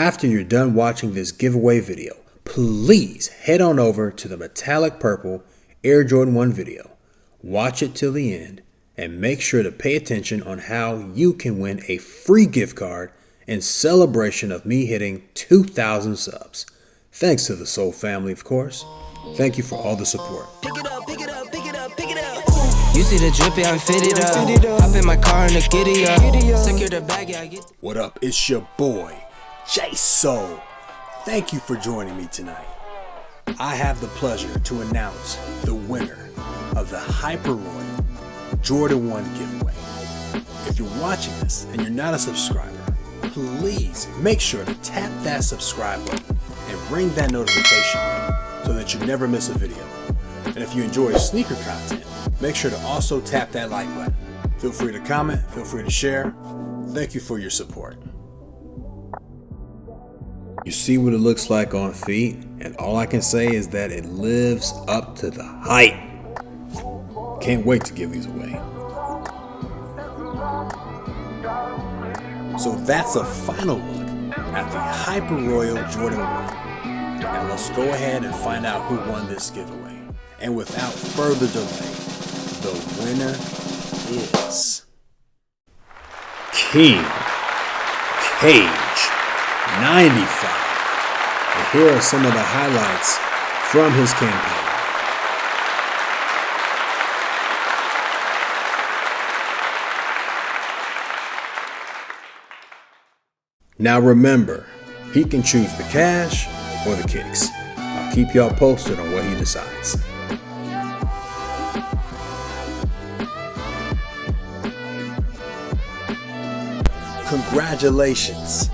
After you're done watching this giveaway video, please head on over to the metallic purple Air Jordan 1 video. Watch it till the end and make sure to pay attention on how you can win a free gift card in celebration of me hitting 2,000 subs. Thanks to the Soul family, of course. Thank you for all the support. Pick it up, pick it up, pick it up, pick it up. You see the drippy, I'm fitted up. Hop in my car and the giddy up. Secure the bag, yeah, I get. What up? It's your boy, J Soul. Thank you for joining me tonight. I have the pleasure to announce the winner of the Hyper Royal Jordan 1 giveaway. If you're watching this and you're not a subscriber, please make sure to tap that subscribe button and ring that notification bell so that you never miss a video. And if you enjoy sneaker content, make sure to also tap that like button. Feel free to comment, feel free to share. Thank you for your support. You see what it looks like on feet, and all I can say is that it lives up to the hype. Can't wait to give these away. So that's a final look at the Hyper Royal Jordan 1. Now let's go ahead and find out who won this giveaway. And without further delay, the winner is King Cage 95. And here are some of the highlights from his campaign. Now remember, he can choose the cash or the kicks. I'll keep y'all posted on what he decides. Congratulations!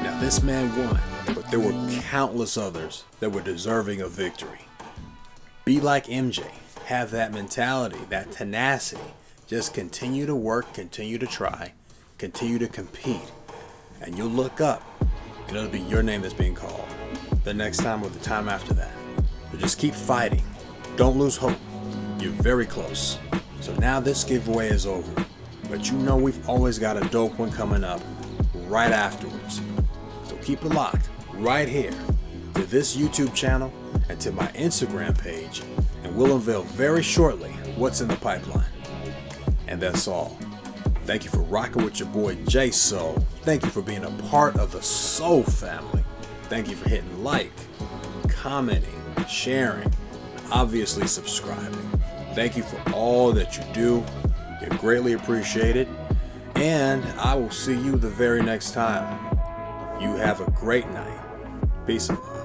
Now this man won, but there were countless others that were deserving of victory. Be like MJ, have that mentality, that tenacity. Just continue to work, continue to try, continue to compete, and you'll look up and it'll be your name that's being called the next time or the time after that. But just keep fighting. Don't lose hope. You're very close. So now this giveaway is over. But you know we've always got a dope one coming up right afterwards. So keep it locked right here to this YouTube channel and to my Instagram page, and we'll unveil very shortly what's in the pipeline. And that's all. Thank you for rocking with your boy J Soul. Thank you for being a part of the Soul family. Thank you for hitting like, commenting, sharing, obviously subscribing. Thank you for all that you do. You're greatly appreciated, and I will see you the very next time. You have a great night. Peace and love.